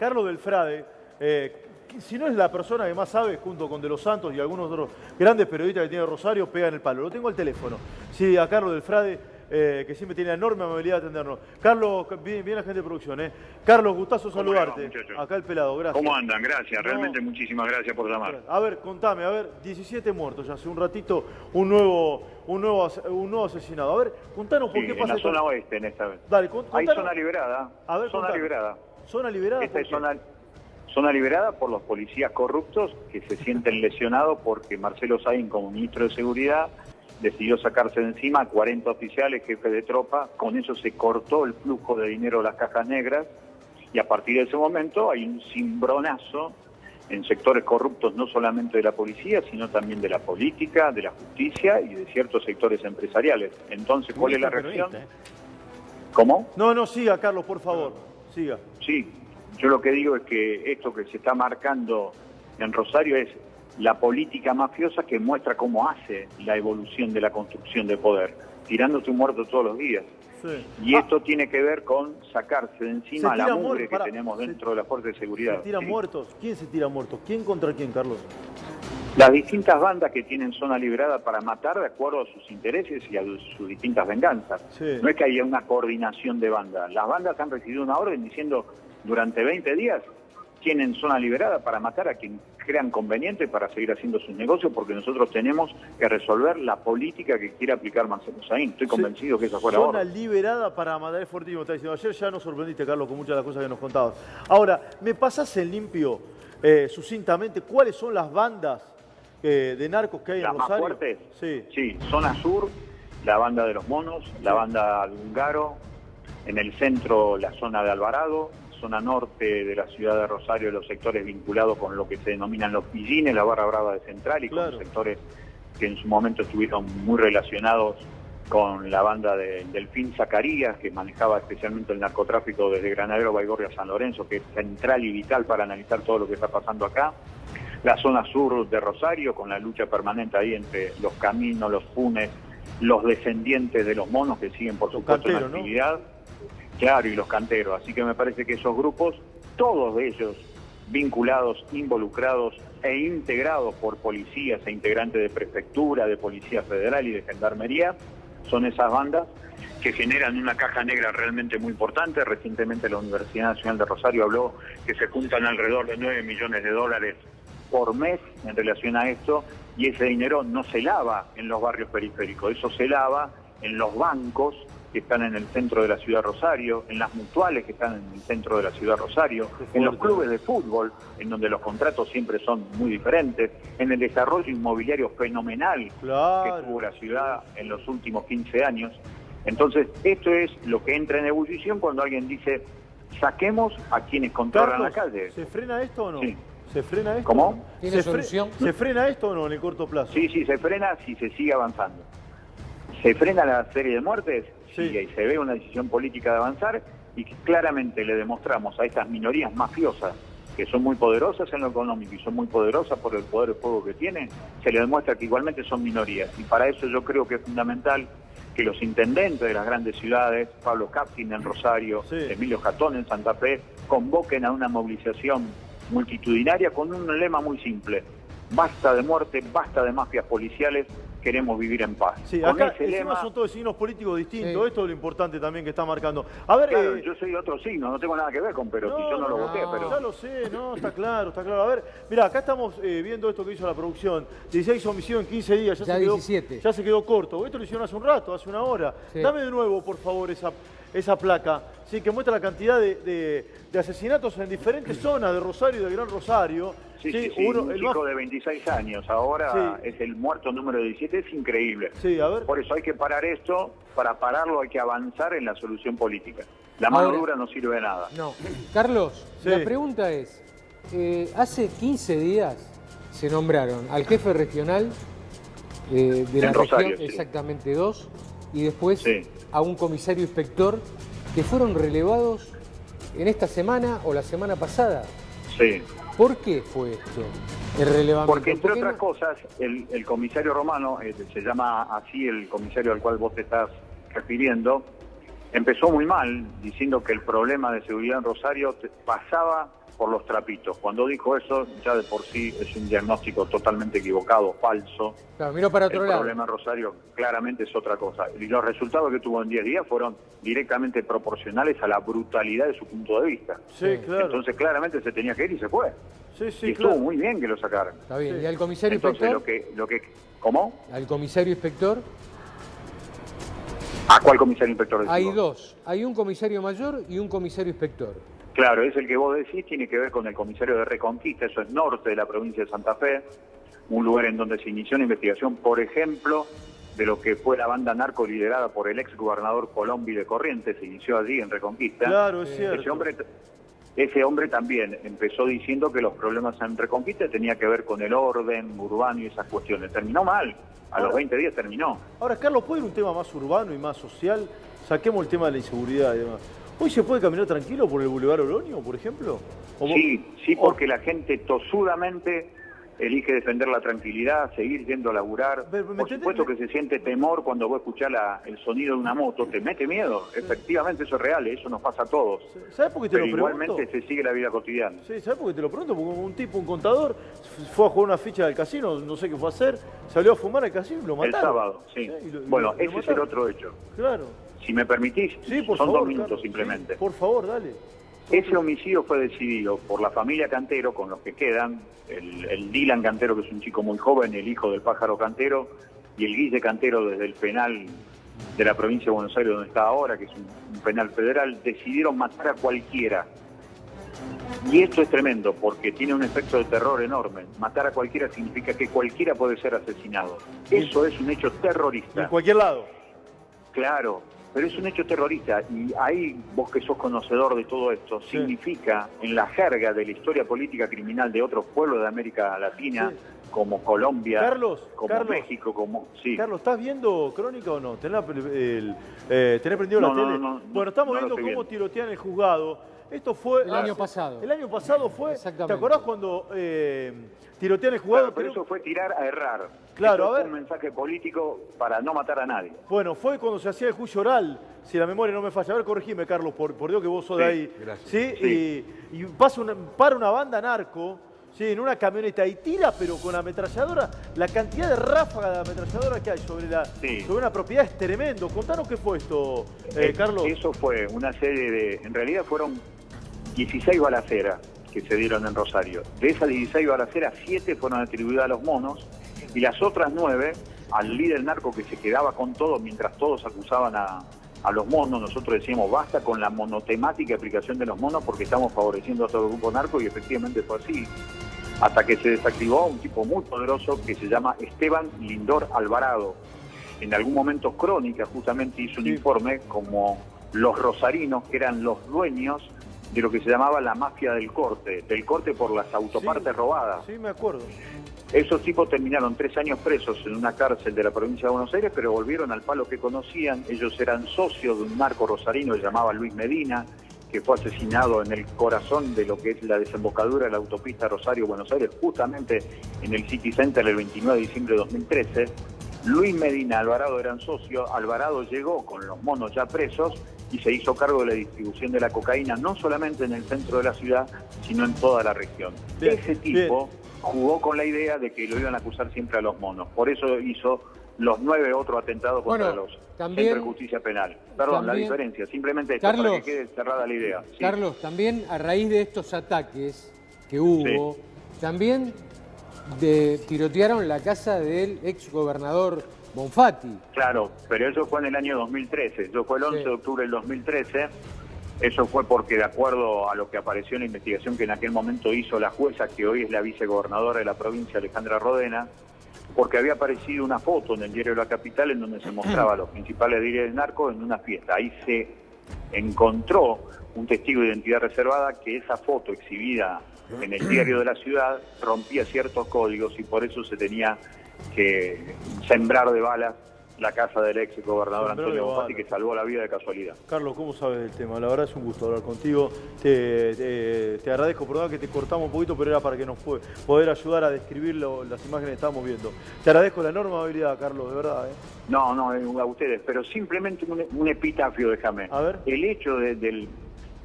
Carlos Delfrade, si no es la persona que más sabe, junto con De los Santos y algunos otros grandes periodistas que tiene Rosario, pegan el palo. Lo tengo al teléfono. Sí, a Carlos Delfrade, que siempre tiene enorme amabilidad de atendernos. Carlos, bien la gente de producción, ¿eh? Carlos, gustazo saludarte. Acá el pelado, gracias. ¿Cómo andan? Gracias, realmente muchísimas gracias por llamar. A ver, contame, 17 muertos ya hace un ratito, un nuevo asesinado. A ver, contanos por qué pasa en la esto. zona oeste en esta vez. Dale, hay zona liberada. A ver, zona liberada. ¿Zona liberada? Esta es zona liberada por los policías corruptos que se sienten lesionados porque Marcelo Saín, como ministro de Seguridad, decidió sacarse de encima a 40 oficiales, jefes de tropa. Con eso se cortó el flujo de dinero de las cajas negras y a partir de ese momento hay un cimbronazo en sectores corruptos, no solamente de la policía, sino también de la política, de la justicia y de ciertos sectores empresariales. Entonces, ¿cuál es la reacción? ¿Cómo? No, siga, Carlos, por favor, siga. Sí, yo lo que digo es que esto que se está marcando en Rosario es la política mafiosa que muestra cómo hace la evolución de la construcción de poder, tirándose un muerto todos los días. Sí. Y esto tiene que ver con sacarse de encima la mugre que tenemos dentro de la fuerza de seguridad. ¿Se tiran muertos? ¿Quién se tira muertos? ¿Quién contra quién, Carlos? Las distintas bandas que tienen zona liberada para matar de acuerdo a sus intereses y a sus distintas venganzas. Sí. No es que haya una coordinación de bandas. Las bandas han recibido una orden diciendo durante 20 días tienen zona liberada para matar a quien crean conveniente para seguir haciendo sus negocios, porque nosotros tenemos que resolver la política que quiere aplicar Marcelo Saín. Estoy convencido que esa fue la orden. Zona liberada para matar, es fuertísimo, está diciendo. Ayer ya nos sorprendiste, Carlos, con muchas de las cosas que nos contabas. Ahora, ¿me pasás en limpio, sucintamente, cuáles son las bandas de narcos que hay en Rosario? ¿Las más fuertes? Sí, zona sur, la banda de los monos, la banda de Húngaro, en el centro la zona de Alvarado, zona norte de la ciudad de Rosario, los sectores vinculados con lo que se denominan los pillines, la barra brava de Central, y con sectores que en su momento estuvieron muy relacionados con la banda de Delfín Zacarías, que manejaba especialmente el narcotráfico desde Granadero, Baigorria, San Lorenzo, que es central y vital para analizar todo lo que está pasando acá. La zona sur de Rosario, con la lucha permanente ahí entre los caminos, los funes, los descendientes de los monos que siguen, por supuesto, en actividad. Claro, y los canteros. Así que me parece que esos grupos, todos ellos vinculados, involucrados e integrados por policías e integrantes de prefectura, de Policía Federal y de Gendarmería, son esas bandas que generan una caja negra realmente muy importante. Recientemente la Universidad Nacional de Rosario habló que se juntan alrededor de 9 millones de dólares por mes en relación a esto, y ese dinero no se lava en los barrios periféricos, eso se lava en los bancos que están en el centro de la ciudad de Rosario, en las mutuales que están en el centro de la ciudad de Rosario, en los clubes de fútbol, en donde los contratos siempre son muy diferentes, en el desarrollo inmobiliario fenomenal que tuvo la ciudad en los últimos 15 años. Entonces, esto es lo que entra en ebullición cuando alguien dice, saquemos a quienes controlan la calle. ¿Se frena esto o no? Sí. ¿Se frena esto? ¿Cómo? ¿Tiene solución? ¿Se frena esto o no en el corto plazo? Sí, se frena si se sigue avanzando. ¿Se frena la serie de muertes? Sí, y se ve una decisión política de avanzar, y que claramente le demostramos a estas minorías mafiosas, que son muy poderosas en lo económico y son muy poderosas por el poder de fuego que tienen, se le demuestra que igualmente son minorías. Y para eso yo creo que es fundamental que los intendentes de las grandes ciudades, Pablo Capkin en Rosario, Emilio Jatón en Santa Fe, convoquen a una movilización multitudinaria con un lema muy simple: basta de muerte, basta de mafias policiales, queremos vivir en paz. Sí, con acá ese encima lema, son todos signos políticos distintos. Esto es lo importante también que está marcando. A ver, claro, yo soy otro signo, no tengo nada que ver con Perotti, yo no lo voté, pero... Ya lo sé, está claro, está claro. A ver, mirá, acá estamos viendo esto que hizo la producción. 16 homicidios en 15 días, ya se quedó, 17. Ya se quedó corto. Esto lo hicieron hace un rato, hace una hora. Sí. Dame de nuevo, por favor, esa placa, sí, que muestra la cantidad de asesinatos en diferentes zonas de Rosario y de Gran Rosario. Sí, un chico de 26 años, ahora es el muerto número 17, es increíble. Sí, a ver. Por eso hay que parar esto, para pararlo hay que avanzar en la solución política. La mano dura no sirve de nada. No. Carlos, la pregunta es, hace 15 días se nombraron al jefe regional de la Rosario, región, exactamente 2, y después a un comisario inspector que fueron relevados en esta semana o la semana pasada. Sí. ¿Por qué fue esto, el relevamiento? Porque entre otras cosas, el comisario Romano, se llama así el comisario al cual vos te estás refiriendo, empezó muy mal, diciendo que el problema de seguridad en Rosario pasaba por los trapitos. Cuando dijo eso, ya de por sí es un diagnóstico totalmente equivocado, falso. Claro, miró para otro El lado. problema en Rosario claramente es otra cosa. Y los resultados que tuvo en 10 días fueron directamente proporcionales a la brutalidad de su punto de vista. Sí, claro. Entonces claramente se tenía que ir y se fue. Sí, sí, Y estuvo claro. muy bien que lo sacaran. Está bien. Sí. ¿Y al comisario Entonces inspector? ¿Cómo? Al comisario inspector. ¿A cuál comisario inspector decís Hay vos? dos. Hay un comisario mayor y un comisario inspector. Claro, es el que vos decís, tiene que ver con el comisario de Reconquista, eso es norte de la provincia de Santa Fe, un lugar en donde se inició una investigación, por ejemplo, de lo que fue la banda narco liderada por el ex gobernador Colombi de Corrientes, se inició allí en Reconquista. Claro, es cierto. Ese hombre también empezó diciendo que los problemas en Reconquista tenía que ver con el orden urbano y esas cuestiones. Terminó mal, a los 20 días terminó. Ahora, Carlos, ¿puede ir un tema más urbano y más social? Saquemos el tema de la inseguridad y demás. ¿Hoy se puede caminar tranquilo por el Boulevard Oroño, por ejemplo? Sí, porque la gente tosudamente elige defender la tranquilidad, seguir yendo a laburar. Por supuesto que se siente temor cuando vos escuchás el sonido de una moto, te mete miedo. Efectivamente, eso es real, eso nos pasa a todos. ¿Sabes por qué te Pero lo pregunto? igualmente se sigue la vida cotidiana. Sí, ¿sabes por qué te lo pregunto? Porque un tipo, un contador, fue a jugar una ficha del casino, no sé qué fue a hacer, salió a fumar al casino y lo mataron. El sábado, sí. Bueno, ese es el otro hecho. Claro. Si me permitís, Sí, por son favor, 2 minutos Carlos, simplemente. Sí, por favor, dale. Ese homicidio fue decidido por la familia Cantero, con los que quedan, el Dylan Cantero, que es un chico muy joven, el hijo del pájaro Cantero, y el Guille Cantero desde el penal de la provincia de Buenos Aires, donde está ahora, que es un penal federal, decidieron matar a cualquiera. Y esto es tremendo, porque tiene un efecto de terror enorme. Matar a cualquiera significa que cualquiera puede ser asesinado. Eso es un hecho terrorista. En cualquier lado. Claro, pero es un hecho terrorista y ahí vos que sos conocedor de todo esto, Sí. significa en la jerga de la historia política criminal de otros pueblos de América Latina, Sí. como Colombia, Carlos, México, sí. Carlos, ¿estás viendo Crónica o no? ¿Tenés prendido la No, tele? no, Bueno, estamos no lo viendo estoy cómo viendo. tirotean el juzgado. Esto fue... El año pasado. El año pasado fue... Exactamente. ¿Te acordás cuando tirotean el juzgado? Claro, pero eso fue tirar a errar. Claro, Eso a ver. fue un mensaje político para no matar a nadie. Bueno, fue cuando se hacía el juicio oral, si la memoria no me falla. A ver, corregime, Carlos, por Dios que vos sos Sí, de ahí. gracias. ¿Sí? Sí. Y para una banda narco, ¿sí? En una camioneta y tira, pero con ametralladora. La cantidad de ráfagas de ametralladora que hay Sí. sobre una propiedad es tremendo. Contanos qué fue esto, Carlos. Eso fue una serie de... En realidad fueron 16 balaceras que se dieron en Rosario. De esas 16 balaceras, 7 fueron atribuidas a los monos y las otras 9 al líder narco que se quedaba con todo mientras todos acusaban a los monos. Nosotros decíamos, basta con la monotemática aplicación de los monos porque estamos favoreciendo a todo el grupo narco y efectivamente fue así. Hasta que se desactivó un tipo muy poderoso que se llama Esteban Lindor Alvarado. En algún momento Crónica justamente hizo un informe como los rosarinos, que eran los dueños de lo que se llamaba la mafia del corte por las autopartes robadas. Sí, me acuerdo. Esos tipos terminaron 3 años presos en una cárcel de la provincia de Buenos Aires, pero volvieron al palo que conocían. Ellos eran socios de un narco rosarino que se llamaba Luis Medina, que fue asesinado en el corazón de lo que es la desembocadura de la autopista Rosario-Buenos Aires, justamente en el City Center el 29 de diciembre de 2013. Luis Medina, Alvarado eran socios. Alvarado llegó con los monos ya presos y se hizo cargo de la distribución de la cocaína, no solamente en el centro de la ciudad, sino en toda la región. Bien, Ese tipo jugó con la idea de que lo iban a acusar siempre a los monos. Por eso hizo los 9 otros atentados contra los también, centros de justicia penal. Perdón, la diferencia, simplemente esto, Carlos, para que quede cerrada la idea. Sí. Carlos, también a raíz de estos ataques que hubo, también tirotearon la casa del ex gobernador Bonfatti. Claro, pero eso fue en el año 2013, eso fue el 11 de octubre del 2013, eso fue porque de acuerdo a lo que apareció en la investigación que en aquel momento hizo la jueza, que hoy es la vicegobernadora de la provincia, Alejandra Rodena, porque había aparecido una foto en el diario La Capital en donde se mostraba a los principales líderes narcos en una fiesta. Ahí se encontró un testigo de identidad reservada que esa foto exhibida en el diario de la ciudad rompía ciertos códigos y por eso se tenía que sembrar de balas la casa del ex gobernador Antonio Bonfatti, que salvó la vida de casualidad. Carlos, ¿cómo sabes del tema? La verdad es un gusto hablar contigo. Te agradezco, perdón que te cortamos un poquito, pero era para que nos poder ayudar a describir las imágenes que estamos viendo. Te agradezco la enorme habilidad, Carlos, de verdad. No, a ustedes, pero simplemente un epitafio, déjame. A ver. El hecho del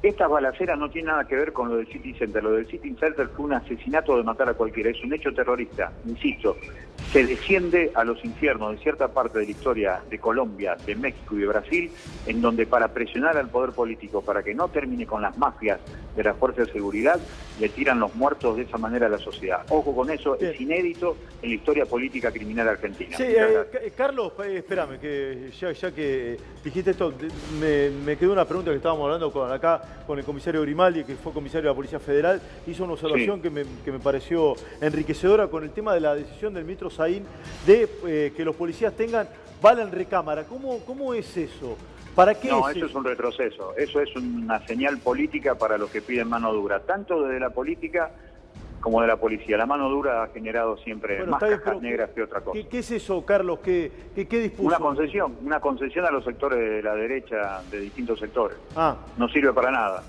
Estas balaceras no tienen nada que ver con lo del City Center. Lo del City Center fue un asesinato de matar a cualquiera. Es un hecho terrorista, insisto. Se desciende a los infiernos de cierta parte de la historia de Colombia, de México y de Brasil, en donde para presionar al poder político, para que no termine con las mafias de las fuerzas de seguridad, le tiran los muertos de esa manera a la sociedad. Ojo con eso, Bien. es inédito en la historia política criminal argentina. Sí, Carlos, espérame, que ya que dijiste esto, me quedó una pregunta que estábamos hablando acá con el comisario Grimaldi, que fue comisario de la Policía Federal, hizo una observación que me pareció enriquecedora con el tema de la decisión del ministro Saín de que los policías tengan bala en recámara. ¿Cómo es eso? ¿Para qué No, es eso es un retroceso. Eso es una señal política para los que piden mano dura, tanto desde la política como de la policía. La mano dura ha generado siempre más cajas negras que otra cosa. ¿Qué es eso, Carlos? ¿Qué dispuso? Una concesión a los sectores de la derecha, de distintos sectores. Ah. No sirve para nada.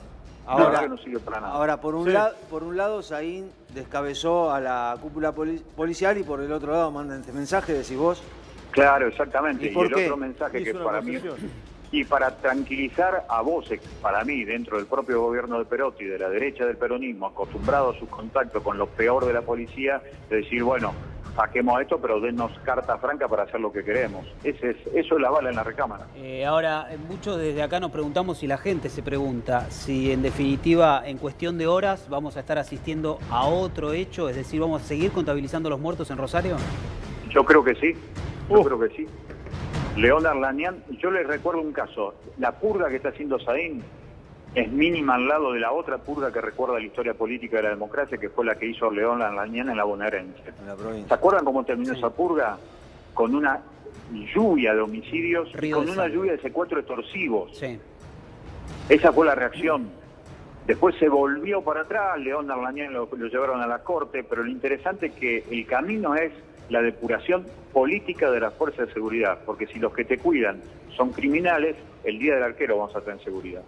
Ahora, no sirve para nada. Ahora por un lado, Saín descabezó a la cúpula policial y por el otro lado mandan este mensaje, decís vos. Claro, exactamente. ¿Y por el qué? otro mensaje que Hizo una para mí... concesión. Y para tranquilizar a voces, para mí, dentro del propio gobierno de Perotti, de la derecha del peronismo, acostumbrado a sus contactos con lo peor de la policía, de decir, bueno, saquemos esto, pero dennos carta franca para hacer lo que queremos. Eso es la bala en la recámara. Ahora, muchos desde acá nos preguntamos, y la gente se pregunta, si en definitiva, en cuestión de horas, vamos a estar asistiendo a otro hecho, es decir, ¿vamos a seguir contabilizando los muertos en Rosario? Yo creo que sí, creo que sí. León Arlanián, yo les recuerdo un caso, la purga que está haciendo Saín es mínima al lado de la otra purga que recuerda la historia política de la democracia, que fue la que hizo León Arlanián en la bonaerense. ¿Se acuerdan cómo terminó esa purga? Con una lluvia de homicidios, con una lluvia de secuestros extorsivos. Sí. Esa fue la reacción. Después se volvió para atrás, León Arlanián lo llevaron a la corte, pero lo interesante es que el camino es la depuración política de las fuerzas de seguridad, porque si los que te cuidan son criminales, el día del arquero vamos a tener seguridad.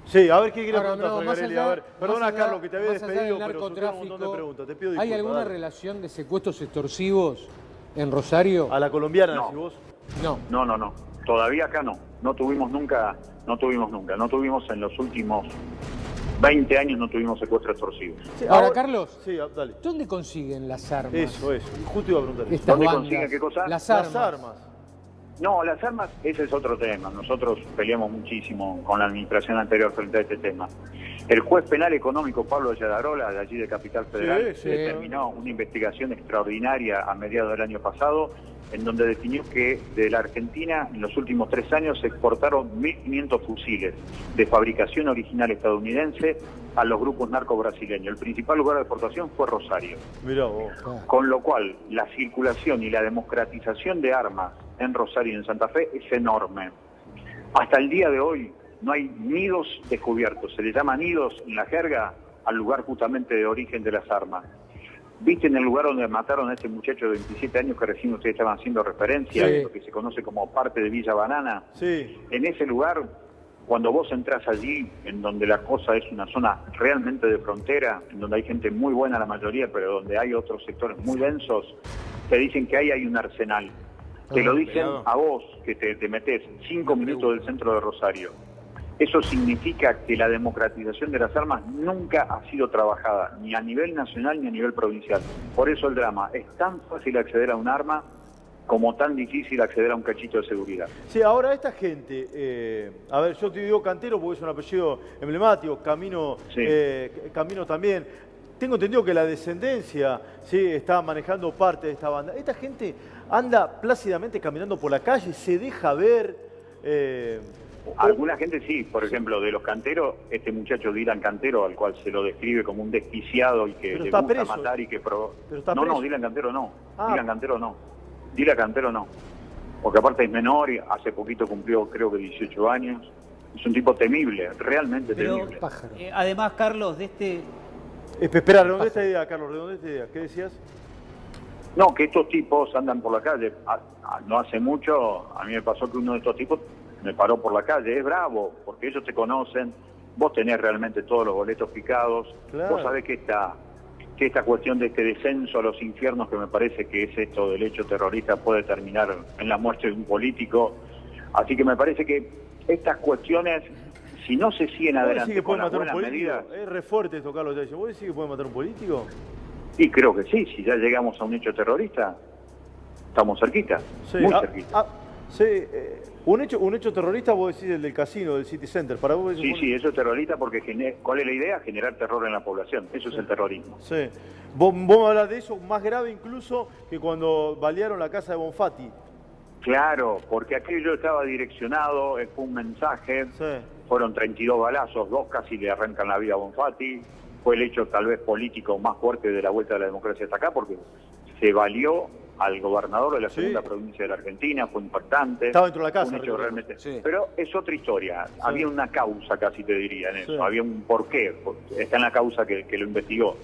Sí, a ver qué quiere Ahora, preguntar, no, Fregarelli. más allá- A ver, perdona, más allá- Carlos, que te había más allá despedido, del pero surgieron un montón de narcotráfico, preguntas. Te pido ¿hay disculpas. alguna dale. relación de secuestros extorsivos en Rosario? ¿A la colombiana, No. decís vos? No. No. Todavía acá no. No tuvimos nunca. No tuvimos en los últimos 20 años, no tuvimos secuestros extorsivos. Sí, Ahora, Carlos, Sí, dale. ¿dónde consiguen las armas? Eso. Justo iba a preguntar eso. Estas ¿Dónde bandas? consiguen qué cosa? Las Las armas. armas. No, las armas, ese es otro tema. Nosotros peleamos muchísimo con la administración anterior frente a este tema. El juez penal económico Pablo Yadarola, de allí de Capital Federal, Sí. determinó una investigación extraordinaria a mediados del año pasado, en donde definió que de la Argentina en los últimos 3 años se exportaron 1.500 fusiles de fabricación original estadounidense a los grupos narco-brasileños. El principal lugar de exportación fue Rosario. Mirá vos. Con lo cual, la circulación y la democratización de armas en Rosario y en Santa Fe es enorme. Hasta el día de hoy no hay nidos descubiertos. Se le llama nidos en la jerga al lugar justamente de origen de las armas. ¿Viste en el lugar donde mataron a ese muchacho de 27 años que recién ustedes estaban haciendo referencia, Sí. lo que se conoce como parte de Villa Banana? Sí. En ese lugar, cuando vos entras allí, en donde la cosa es una zona realmente de frontera, en donde hay gente muy buena la mayoría, pero donde hay otros sectores muy densos, te dicen que ahí hay un arsenal. Te lo dicen claro. a vos, que te metés 5 minutos del centro de Rosario. Eso significa que la democratización de las armas nunca ha sido trabajada, ni a nivel nacional ni a nivel provincial. Por eso el drama, es tan fácil acceder a un arma como tan difícil acceder a un cachito de seguridad. Sí, ahora esta gente, a ver, yo te digo Cantero porque es un apellido emblemático, Camino, Sí. Camino también. Tengo entendido que la descendencia sí está manejando parte de esta banda. Esta gente anda plácidamente caminando por la calle, se deja ver. Alguna gente sí, por ejemplo, de los canteros, este muchacho Dylan Cantero, al cual se lo describe como un desquiciado y que Pero le está gusta preso. matar y que... Pero está No, preso. Dylan Cantero no. Ah. Dylan Cantero no. Dylan Cantero no. Porque aparte es menor y hace poquito cumplió creo que 18 años. Es un tipo temible, realmente Pero, temible. Pájaro. Además, Carlos, de este... Espera, redondea esta idea, Carlos, redondea esta idea. ¿Qué decías? No, que estos tipos andan por la calle. No hace mucho, a mí me pasó que uno de estos tipos me paró por la calle. Es bravo, porque ellos te conocen, vos tenés realmente todos los boletos picados, Claro. vos sabés que esta cuestión de este descenso a los infiernos, que me parece que es esto del hecho terrorista, puede terminar en la muerte de un político. Así que me parece que estas cuestiones si no se siguen ¿Vos decís adelante que con pueden las matar a un buenas político? medidas, Es re fuerte esto, Carlos. ¿Vos decís que pueden matar a un político? y creo que sí, si ya llegamos a un hecho terrorista, estamos cerquita, muy cerquita. Sí, un hecho terrorista, vos decís el del casino, del City Center. Para vos eso Sí, eso es terrorista porque ¿cuál es la idea? Generar terror en la población. Eso es el terrorismo. Sí. Vos me hablas de eso, más grave incluso que cuando balearon la casa de Bonfatti. Claro, porque aquello estaba direccionado, fue un mensaje, Sí. fueron 32 balazos, 2 casi le arrancan la vida a Bonfatti, fue el hecho tal vez político más fuerte de la vuelta de la democracia hasta acá, porque se valió al gobernador de la segunda provincia de la Argentina, fue impactante. Estaba dentro de la casa. Un hecho realmente. Sí. Pero es otra historia, había una causa casi te diría en eso, Sí. había un porqué, está en la causa que lo investigó.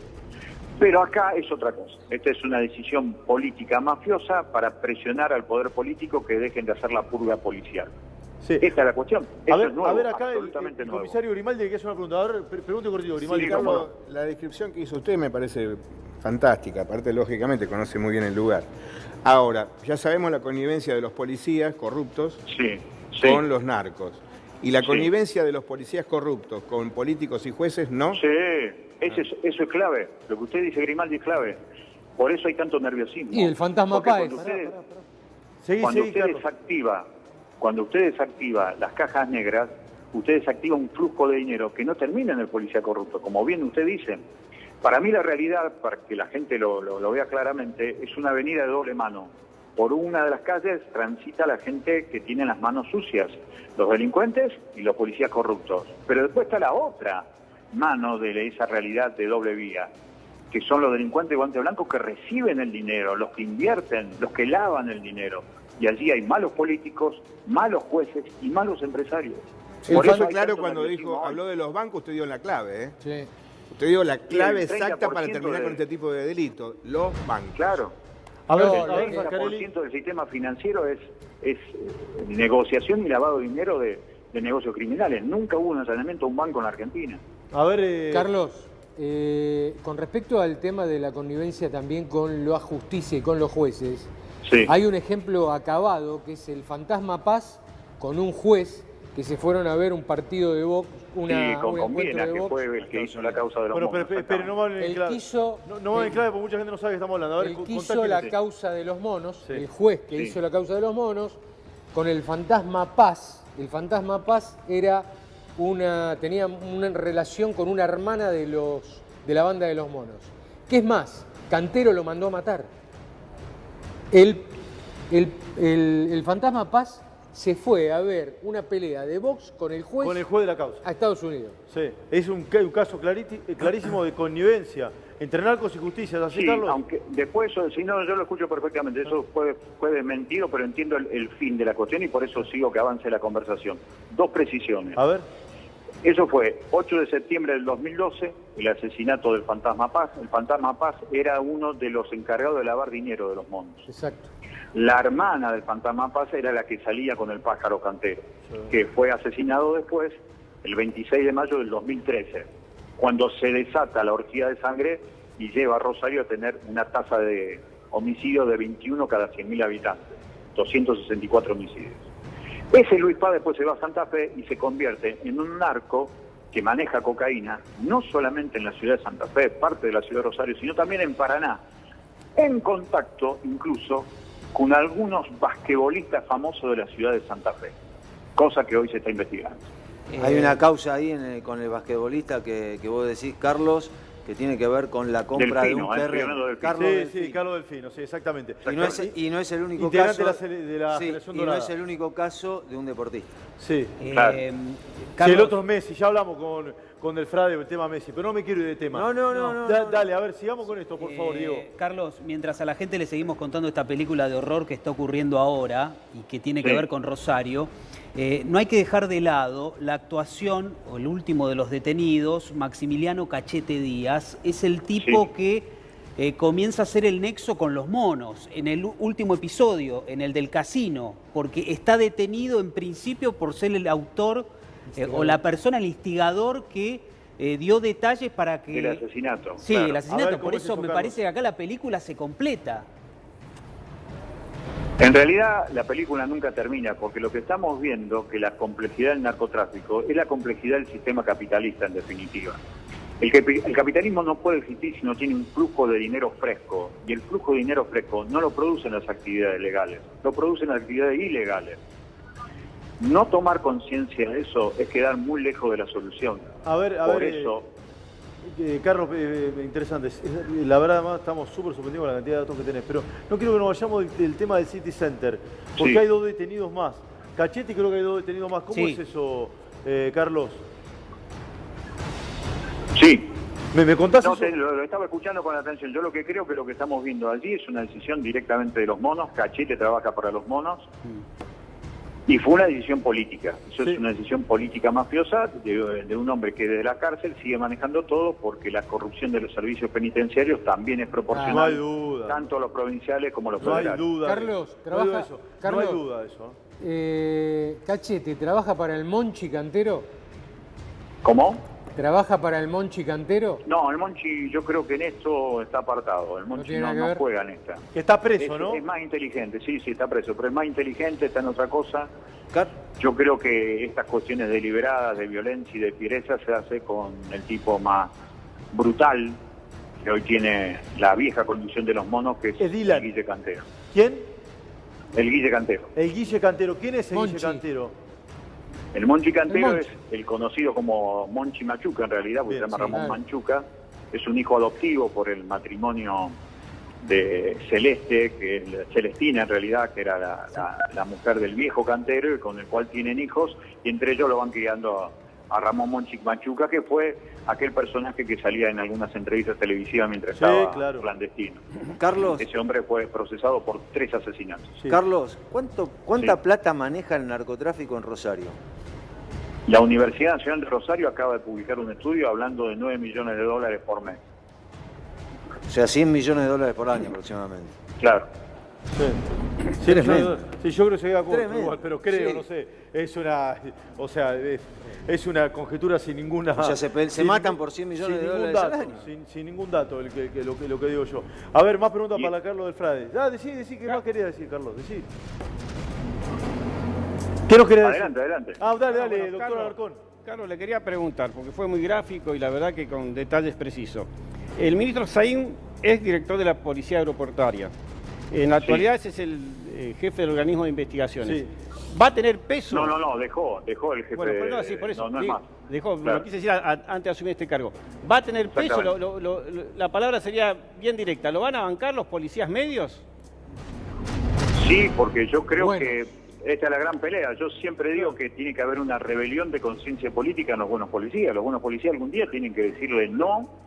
Pero acá es otra cosa. Esta es una decisión política mafiosa para presionar al poder político que dejen de hacer la purga policial. Sí. Esta es la cuestión. A Eso ver, es nuevo, acá absolutamente el nuevo. comisario Grimaldi le quiere hacer una pregunta. A ver, pregunte cortito, Grimaldi. Sí, Carlos. cómo La descripción que hizo usted me parece fantástica, aparte lógicamente conoce muy bien el lugar. Ahora, ya sabemos la connivencia de los policías corruptos Sí. con los narcos. Y la Sí. connivencia de los policías corruptos con políticos y jueces, ¿no? Sí, eso es clave. Lo que usted dice, Grimaldi, es clave. Por eso hay tanto nerviosismo. Y el fantasma Porque Páez. Cuando usted desactiva las cajas negras, usted desactiva un flujo de dinero que no termina en el policía corrupto, como bien usted dice. Para mí la realidad, para que la gente lo vea claramente, es una avenida de doble mano. Por una de las calles transita la gente que tiene las manos sucias, los delincuentes y los policías corruptos. Pero después está la otra mano de esa realidad de doble vía, que son los delincuentes de guante blanco que reciben el dinero, los que invierten, los que lavan el dinero. Y allí hay malos políticos, malos jueces y malos empresarios. Sí, Por fue eso hay claro tanto cuando nerviosismo hoy. habló de los bancos, usted dio la clave, ¿eh? Sí. Usted dio la clave el 30% exacta para terminar de- con este tipo de delitos, los bancos. Claro. A ver, No, El lo que- 30% del sistema financiero es negociación y lavado de dinero de negocios criminales. Nunca hubo un allanamiento a un banco en la Argentina. A ver, Carlos, con respecto al tema de la connivencia también con la justicia y con los jueces, Sí. hay un ejemplo acabado que es el fantasma Paz con un juez que se fueron a ver un partido de box, Sí, un con encuentro Viena, de que box. fue el que hizo la causa de los bueno, monos. pero espere, no me hablen en El clave. quiso- No me hablen en clave porque mucha gente no sabe de qué estamos hablando. A ver, El que contá hizo quién la es. causa de los monos, Sí. el juez que Sí. hizo la causa de los monos, con el fantasma Paz. El fantasma Paz tenía una relación con una hermana de la banda de los monos. ¿Qué es más? Cantero lo mandó a matar. El fantasma Paz se fue a ver una pelea de box con el juez Con el juez de la causa. a Estados Unidos. Sí, es un caso clarísimo de connivencia entre narcos y justicia, ¿es así, Sí, Carlos? aunque después, si no, yo lo escucho perfectamente. Eso fue desmentido, pero entiendo el fin de la cuestión y por eso sigo que avance la conversación. 2 precisiones. A ver. Eso fue 8 de septiembre del 2012, el asesinato del Fantasma Paz. El Fantasma Paz era uno de los encargados de lavar dinero de los monos. Exacto. La hermana del Fantasma Paz era la que salía con el pájaro cantero, que fue asesinado después, el 26 de mayo del 2013, cuando se desata la orgía de sangre y lleva a Rosario a tener una tasa de homicidio de 21 cada 100.000 habitantes, 264 homicidios. Ese Luis Paz después se va a Santa Fe y se convierte en un narco que maneja cocaína, no solamente en la ciudad de Santa Fe, parte de la ciudad de Rosario, sino también en Paraná, en contacto incluso con algunos basquetbolistas famosos de la ciudad de Santa Fe, cosa que hoy se está investigando. Hay una causa ahí con el basquetbolista que vos decís, Carlos, que tiene que ver con la compra Delfino, de un estoy hablando terreno. del Carlos Sí, Delfino. sí, Carlos Delfino, sí, exactamente. Y no es el único Integrante caso. de la Sí, selección y no dorada. es el único caso de un deportista. Sí. Claro. Sí, Carlos, el otro es Messi, ya hablamos con el Frade el tema Messi, pero no me quiero ir de tema. No. Dale, a ver, sigamos con esto, por favor, Diego. Carlos, mientras a la gente le seguimos contando esta película de horror que está ocurriendo ahora y que tiene que Sí. ver con Rosario, no hay que dejar de lado la actuación, o el último de los detenidos, Maximiliano Cachete Díaz, es el tipo Sí. que comienza a hacer el nexo con los monos en el último episodio, en el del casino, porque está detenido en principio por ser el autor o la persona, el instigador que dio detalles para que... El asesinato. Sí, claro. el A asesinato, ver, ¿cómo por es eso eso, me Carlos? parece que acá la película se completa. En realidad la película nunca termina, porque lo que estamos viendo, que la complejidad del narcotráfico es la complejidad del sistema capitalista en definitiva. El capitalismo no puede existir si no tiene un flujo de dinero fresco, y el flujo de dinero fresco no lo producen las actividades legales, lo producen las actividades ilegales. No tomar conciencia de eso es quedar muy lejos de la solución. Por eso... Carlos, interesante. La verdad, además, estamos súper sorprendidos con la cantidad de datos que tenés, pero no quiero que nos vayamos del tema del City Center, porque sí, hay 2 detenidos más. Cachetti creo que hay 2 detenidos más. ¿Cómo es eso, Carlos? Sí. ¿Me contás eso? Lo estaba escuchando con atención. Yo lo que creo que lo que estamos viendo allí es una decisión directamente de los monos. Cachetti trabaja para los monos. Y fue una decisión política. Eso es una decisión política mafiosa de un hombre que desde la cárcel sigue manejando todo, porque la corrupción de los servicios penitenciarios también es proporcional, no hay duda, tanto a los provinciales como a los federales. No hay duda. Carlos, trabaja... Carlos, no hay duda de eso. Cachetti, ¿trabaja para el Monchi Cantero? ¿Cómo? ¿Trabaja para el Monchi Cantero? No, el Monchi yo creo que en esto está apartado. El Monchi no juega en esta. Que está preso, ¿no? Es más inteligente, sí, está preso, pero es más inteligente, está en otra cosa. Yo creo que estas cuestiones deliberadas de violencia y de fiereza se hace con el tipo más brutal que hoy tiene la vieja conducción de los monos, que es el Guille Cantero. ¿Quién? El Guille Cantero. El Guille Cantero. ¿Quién es el Monchi. Guille Cantero? El Monchi Cantero es el conocido como Monchi Machuca, en realidad, porque se llama Ramón Machuca. Es un hijo adoptivo por el matrimonio de Celeste, Celestina en realidad, que era la mujer del viejo Cantero, y con el cual tienen hijos, y entre ellos lo van criando a Ramón Monchi Machuca, que fue aquel personaje que salía en algunas entrevistas televisivas mientras estaba clandestino. Carlos. Ese hombre fue procesado por 3 asesinatos. Sí. Carlos, ¿cuánta plata maneja el narcotráfico en Rosario? La Universidad Nacional de Rosario acaba de publicar un estudio hablando de 9 millones de dólares por mes. O sea, 100 millones de dólares por año aproximadamente. Claro. Sí, yo creo que se queda corto igual, pero creo, no sé, es una, o sea, es una conjetura sin ninguna... O sea, se matan por 100 millones de dólares al año. Sin ningún dato, lo que digo yo. A ver, más preguntas para Carlos del Frade. Decí, ¿qué más querías decir, Carlos? Decí. ¿Qué nos querés decir? Adelante. Dale, bueno, doctor Alarcón. Carlos, le quería preguntar, porque fue muy gráfico y la verdad que con detalles precisos. El ministro Saín es director de la Policía Aeroportuaria. En la actualidad ese es el jefe del organismo de investigaciones. Sí. ¿Va a tener peso? No, dejó el jefe. Bueno, perdón, sí, por eso. No es más. Dejó, claro. Lo quise decir antes de asumir este cargo. ¿Va a tener peso? La palabra sería bien directa. ¿Lo van a bancar los policías medios? Sí, porque yo creo que esta es la gran pelea. Yo siempre digo que tiene que haber una rebelión de conciencia política en los buenos policías. Los buenos policías algún día tienen que decirle no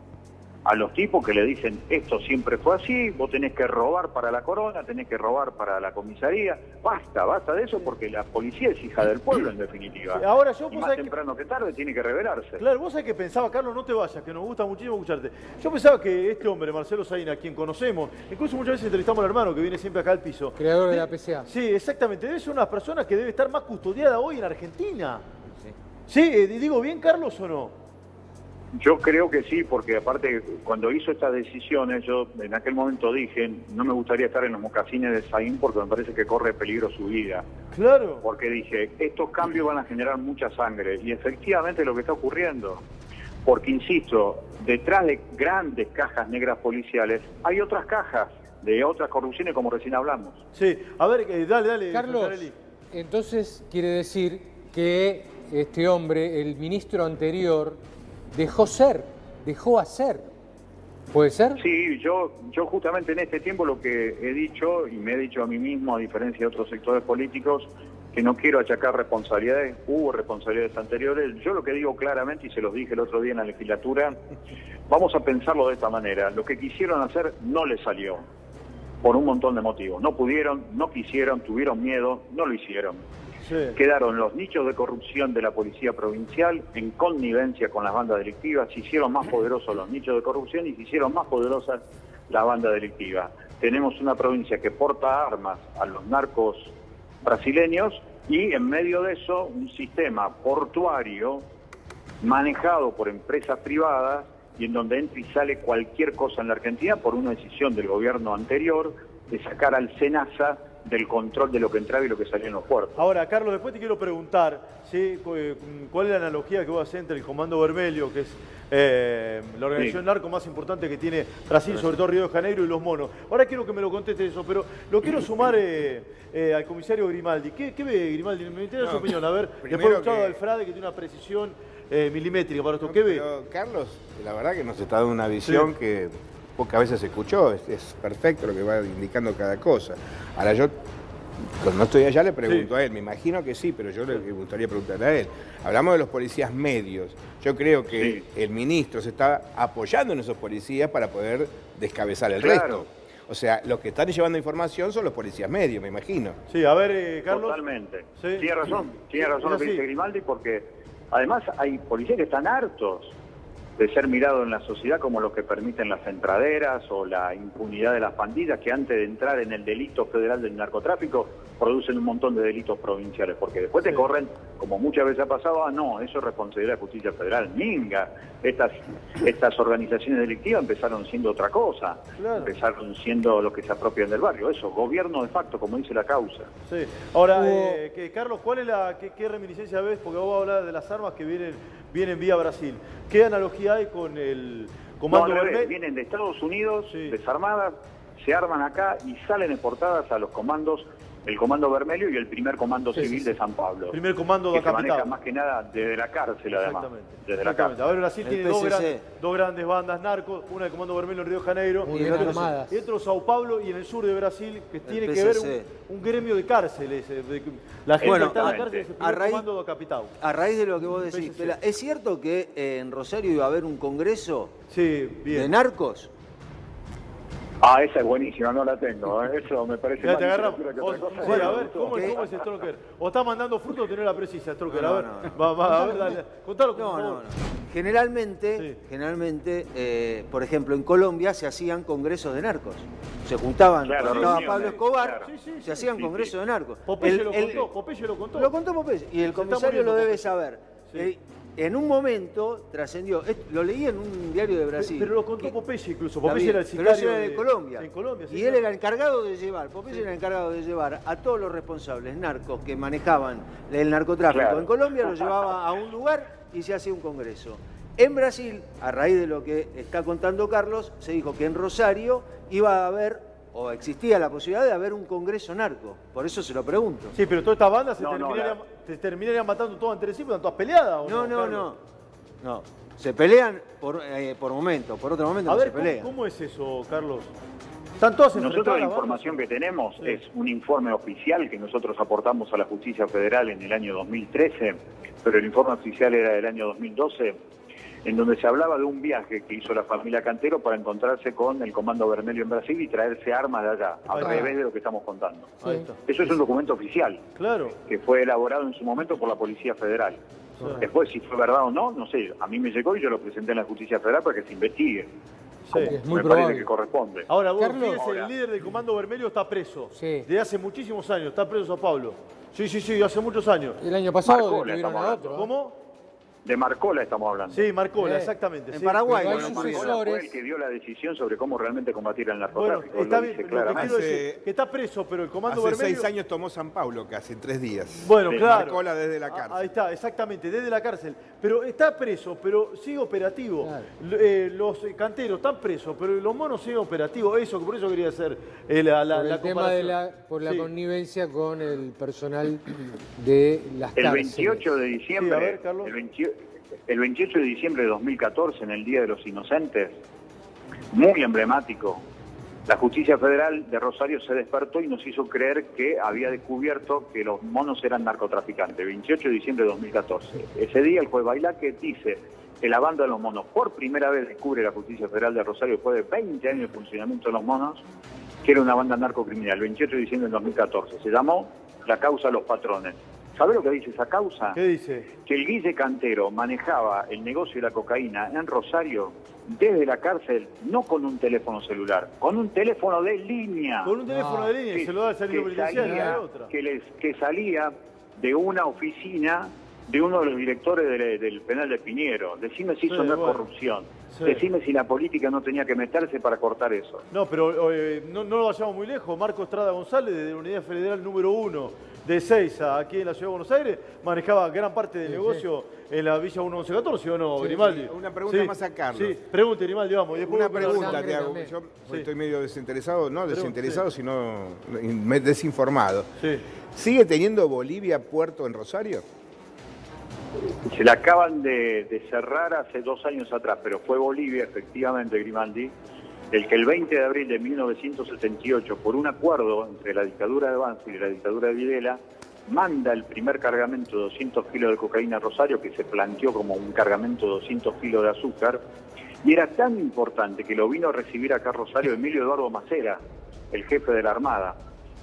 a los tipos que le dicen esto siempre fue así, vos tenés que robar para la corona, tenés que robar para la comisaría. Basta de eso, porque la policía es hija del pueblo en definitiva. Ahora y más temprano que tarde tiene que rebelarse. Claro, vos sabés que pensaba, Carlos, no te vayas, que nos gusta muchísimo escucharte. Yo pensaba que este hombre, Marcelo Saín, a quien conocemos, incluso muchas veces entrevistamos al hermano que viene siempre acá al piso. Creador de la PCA. Sí, exactamente. Debe ser una de las personas que debe estar más custodiada hoy en Argentina. Sí, digo bien, Carlos, ¿o no? Yo creo que sí, porque aparte cuando hizo estas decisiones, yo en aquel momento dije, no me gustaría estar en los mocasines de Saín porque me parece que corre peligro su vida. Claro. Porque dije, estos cambios van a generar mucha sangre, y efectivamente es lo que está ocurriendo. Porque, insisto, detrás de grandes cajas negras policiales hay otras cajas de otras corrupciones como recién hablamos. Sí, a ver, dale. Carlos, entonces quiere decir que este hombre, el ministro anterior, dejó hacer. ¿Puede ser? Sí, yo justamente en este tiempo lo que he dicho, y me he dicho a mí mismo, a diferencia de otros sectores políticos, que no quiero achacar responsabilidades, hubo responsabilidades anteriores. Yo lo que digo claramente, y se los dije el otro día en la legislatura, vamos a pensarlo de esta manera. Lo que quisieron hacer no les salió, por un montón de motivos. No pudieron, no quisieron, tuvieron miedo, no lo hicieron. Sí. Quedaron los nichos de corrupción de la policía provincial en connivencia con las bandas delictivas, se hicieron más poderosos los nichos de corrupción y se hicieron más poderosas las bandas delictivas. Tenemos una provincia que porta armas a los narcos brasileños y en medio de eso un sistema portuario manejado por empresas privadas y en donde entra y sale cualquier cosa en la Argentina por una decisión del gobierno anterior de sacar al SENASA del control de lo que entraba y lo que salía en los puertos. Ahora, Carlos, después te quiero preguntar, ¿sí? ¿Cuál es la analogía que vos haces entre el Comando Vermelho, que es la organización narco más importante que tiene Brasil, sobre todo Río de Janeiro, y los monos? Ahora quiero que me lo conteste eso, pero lo quiero sumar al comisario Grimaldi. ¿Qué ve Grimaldi? Me interesa su opinión. A ver, después he escuchado al Frade que tiene una precisión milimétrica para esto. ¿Qué ve? Carlos, la verdad que nos está dando una visión que pocas veces se escuchó, es perfecto lo que va indicando cada cosa. Ahora yo, cuando no estoy allá, le pregunto a él, me imagino que sí, pero yo le gustaría preguntarle a él. Hablamos de los policías medios, yo creo que el ministro se está apoyando en esos policías para poder descabezar el resto. O sea, los que están llevando información son los policías medios, me imagino. Sí, a ver, Carlos. Totalmente. Tiene razón lo que dice Grimaldi, porque además hay policías que están hartos de ser mirados en la sociedad como los que permiten las entraderas o la impunidad de las pandillas, que antes de entrar en el delito federal del narcotráfico producen un montón de delitos provinciales, porque después te corren, como muchas veces ha pasado, no, eso es responsabilidad de justicia federal. Minga, estas organizaciones delictivas empezaron siendo otra cosa, empezaron siendo los que se apropian del barrio, eso, gobierno de facto, como dice la causa. Sí. Ahora, Carlos, ¿cuál es qué reminiscencia ves? Porque vos vas a hablar de las armas que vienen vía Brasil. ¿Qué analogía hay con el Comando Vermelho? Vienen de Estados Unidos, desarmadas, se arman acá y salen exportadas a los comandos, el Comando Vermelho y el primer Comando Civil de San Pablo. Primer comando de que se maneja capital. más que nada desde la cárcel, además. Desde la cárcel. A ver, Brasil tiene dos grandes bandas narcos, una de Comando Vermelho en Río de Janeiro, y otro Sao Paulo y en el sur de Brasil, que tiene que ver un gremio de cárceles. La gente está en la cárcel, es el primer comando de capital. A raíz de lo que vos decís, ¿es cierto que en Rosario iba a haber un congreso de narcos? Ah, esa es buenísima, no la tengo. Eso me parece ya más te agarramos. Sí, a ver, ¿cómo es Stroker? ¿O está mandando fruto o tenés la precisa, Stroker? A ver, a ver, dale. Contalo, por favor. No. Generalmente, por ejemplo, en Colombia se hacían congresos de narcos. Se juntaban, cuando estaba Pablo Escobar, se hacían congresos de narcos. Popeye lo contó. Lo contó Popeye, y el comisario lo debe saber. En un momento trascendió, lo leí en un diario de Brasil. Pero lo contó Popeye incluso, Popeye era el sicario. sicario Pero eso era de Colombia. En Colombia, y él era encargado de llevar, Popeye era encargado de llevar a todos los responsables narcos que manejaban el narcotráfico en Colombia, los llevaba a un lugar y se hacía un congreso. En Brasil, a raíz de lo que está contando Carlos, se dijo que en Rosario iba a haber, o existía la posibilidad de haber un congreso narco. Por eso se lo pregunto. Sí, pero todas estas bandas se terminarían matando todas entre sí, están todas peleadas. ¿O no. Se pelean por momentos, por otro momento no se pelean. ¿Cómo es eso, Carlos? ¿Están todas enfrentadas? Nosotros la información que tenemos es un informe oficial que nosotros aportamos a la Justicia Federal en el año 2013, pero el informe oficial era del año 2012, en donde se hablaba de un viaje que hizo la familia Cantero para encontrarse con el Comando Vermelho en Brasil y traerse armas de allá, al revés de lo que estamos contando. Eso es un documento oficial, que fue elaborado en su momento por la Policía Federal. Después, si fue verdad o no, no sé, a mí me llegó y yo lo presenté en la Justicia Federal para que se investigue. Es muy probable. Parece que corresponde. Ahora, vos fíjese, el líder del Comando Vermelho está preso. Desde hace muchísimos años, está preso en Sao Paulo. Sí, hace muchos años. El año pasado tuvieron a otro. ¿Cómo? De Marcola estamos hablando. Sí, Marcola, exactamente. En Paraguay. Marcola fue el que dio la decisión sobre cómo realmente combatir el narcotráfico. Bueno, está bien, lo que quiero decir, que está preso, pero el Comando Vermelho... Hace 6 años tomó San Pablo, casi en 3 días. Bueno, claro. Marcola desde la cárcel. Ahí está, exactamente, desde la cárcel. Pero está preso, pero sigue operativo. Claro. Los canteros están presos, pero los monos siguen operativos. Eso, por eso quería hacer el tema de la connivencia con el personal de las cárceles. El 28 de diciembre, a ver, Carlos. El 28 de diciembre de 2014, en el Día de los Inocentes, muy emblemático, la Justicia Federal de Rosario se despertó y nos hizo creer que había descubierto que los monos eran narcotraficantes. 28 de diciembre de 2014. Ese día el juez Bailaque dice que la banda de los monos, por primera vez descubre la Justicia Federal de Rosario después de 20 años de funcionamiento de los monos, que era una banda narcocriminal. 28 de diciembre de 2014. Se llamó la causa Los Patrones. ¿Sabe lo que dice esa causa? ¿Qué dice? Que el Guille Cantero manejaba el negocio de la cocaína en Rosario desde la cárcel, no con un teléfono celular, con un teléfono de línea. Con un teléfono de línea, se lo da el servicio penitenciario de otra. Que salía de una oficina de uno de los directores del penal de Piñero. Decime si eso no es corrupción. Sí. Decime si la política no tenía que meterse para cortar eso. No, pero no lo vayamos muy lejos. Marco Estrada González, de la Unidad Federal número 1 de Ezeiza, aquí en la Ciudad de Buenos Aires, manejaba gran parte del negocio en la Villa 1114, ¿o no, Grimaldi? Sí. Una pregunta más a Carlos. Sí, pregunte, Grimaldi, vamos. Y después Una pregunta te hago. también. Yo Sí. estoy medio desinteresado, no desinteresado, sino desinformado. Sí. ¿Sigue teniendo Bolivia puerto en Rosario? Se la acaban de cerrar hace 2 años atrás, pero fue Bolivia, efectivamente, Grimaldi, el que el 20 de abril de 1978, por un acuerdo entre la dictadura de Banfield y la dictadura de Videla, manda el primer cargamento de 200 kilos de cocaína a Rosario, que se planteó como un cargamento de 200 kilos de azúcar, y era tan importante que lo vino a recibir acá a Rosario Emilio Eduardo Macera, el jefe de la Armada.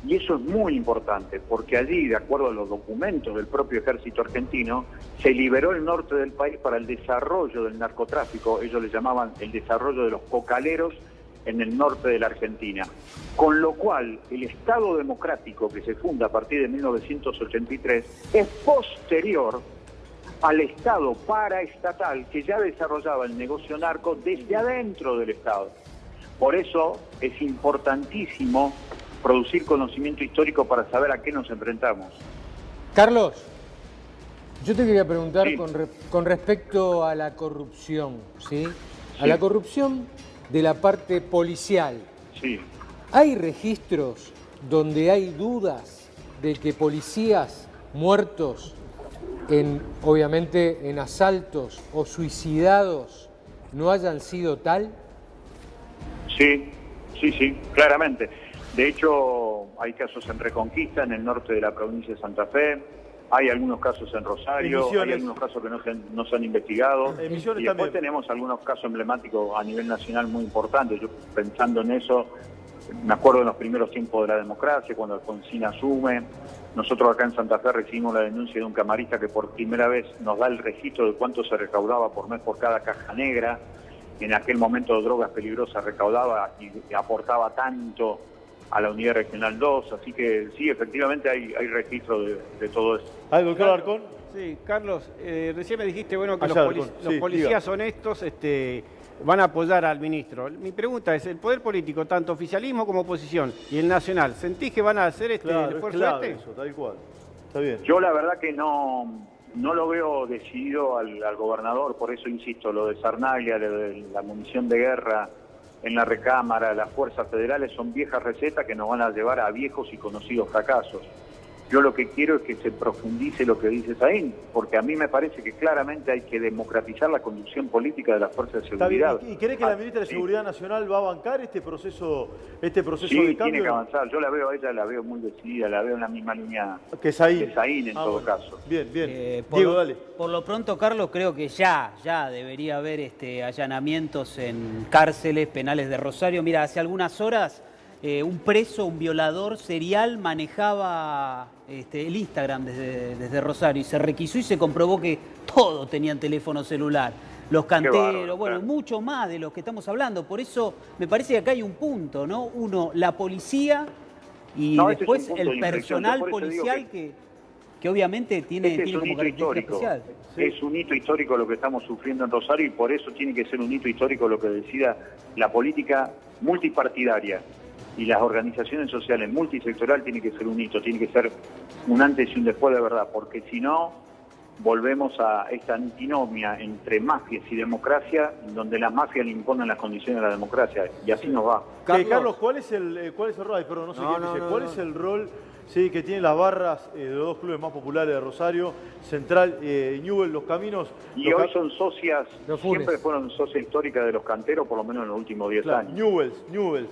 Y eso es muy importante, porque allí, de acuerdo a los documentos del propio ejército argentino, se liberó el norte del país para el desarrollo del narcotráfico. Ellos le llamaban el desarrollo de los cocaleros en el norte de la Argentina. Con lo cual, el Estado democrático que se funda a partir de 1983 es posterior al Estado paraestatal que ya desarrollaba el negocio narco desde adentro del Estado. Por eso es importantísimo producir conocimiento histórico para saber a qué nos enfrentamos. Carlos, yo te quería preguntar Sí. con respecto a la corrupción, ¿sí? A la corrupción de la parte policial. Sí. ¿Hay registros donde hay dudas de que policías muertos obviamente en asaltos o suicidados no hayan sido tal? Sí, claramente. De hecho, hay casos en Reconquista, en el norte de la provincia de Santa Fe, hay algunos casos en Rosario, hay algunos casos que no se han investigado, En y Misiones después también. tenemos algunos casos emblemáticos a nivel nacional muy importantes. Yo pensando en eso, me acuerdo en los primeros tiempos de la democracia, cuando Alfonsín asume, nosotros acá en Santa Fe recibimos la denuncia de un camarista que por primera vez nos da el registro de cuánto se recaudaba por mes por cada caja negra. En aquel momento drogas peligrosas recaudaba y aportaba tanto a la Unidad Regional 2, así que sí, efectivamente hay registro de todo eso. ¿Algo, doctor Alarcón? Sí, Carlos, recién me dijiste bueno, que Allá, los Alarcón. los Sí, policías diga. honestos van a apoyar al ministro. Mi pregunta es, el poder político, tanto oficialismo como oposición, y el nacional, ¿sentís que van a hacer el Claro, es esfuerzo clave eso, tal cual. Está bien. Yo la verdad que no lo veo decidido al gobernador, por eso insisto, lo de Sarnaglia, lo de la munición de guerra en la recámara, las fuerzas federales son viejas recetas que nos van a llevar a viejos y conocidos fracasos. Yo lo que quiero es que se profundice lo que dice Saín, porque a mí me parece que claramente hay que democratizar la conducción política de las fuerzas de Está bien. seguridad. ¿Y cree que la ministra de Sí. Seguridad Nacional va a bancar este proceso Sí, de tiene cambio? que avanzar. Yo la veo a ella, la veo muy decidida, la veo en la misma línea Que Saín. de Saín en todo bueno. caso. Bien, bien. Por Diego, lo- dale. Por lo pronto, Carlos, creo que ya debería haber allanamientos en cárceles penales de Rosario. Mira, hace algunas horas un preso, un violador serial, manejaba el Instagram desde Rosario y se requisó y se comprobó que todos tenían teléfono celular. Los canteros, bárbaro, bueno, claro. mucho más de los que estamos hablando. Por eso me parece que acá hay un punto, ¿no? Uno, la policía y No, ese es después un punto de el inflexión. personal Yo por eso digo policial que obviamente tiene Este es un como hito característica histórico. especial. Es un hito histórico lo que estamos sufriendo en Rosario y por eso tiene que ser un hito histórico lo que decida la política multipartidaria y las organizaciones sociales multisectorial tiene que ser un hito, tiene que ser un antes y un después de verdad, porque si no volvemos a esta antinomia entre mafias y democracia, donde las mafias le imponen las condiciones de la democracia y así nos va. Carlos, ¿cuál es el rol? Ay, perdón, no sé No, quién no, dice. no, ¿Cuál no. es el rol que tienen las barras de los dos clubes más populares de Rosario, Central y Newell, Los Caminos? Y hoy son socias, Los Funes. siempre fueron socias históricas de los canteros, por lo menos en los últimos 10 Claro, años. Newells.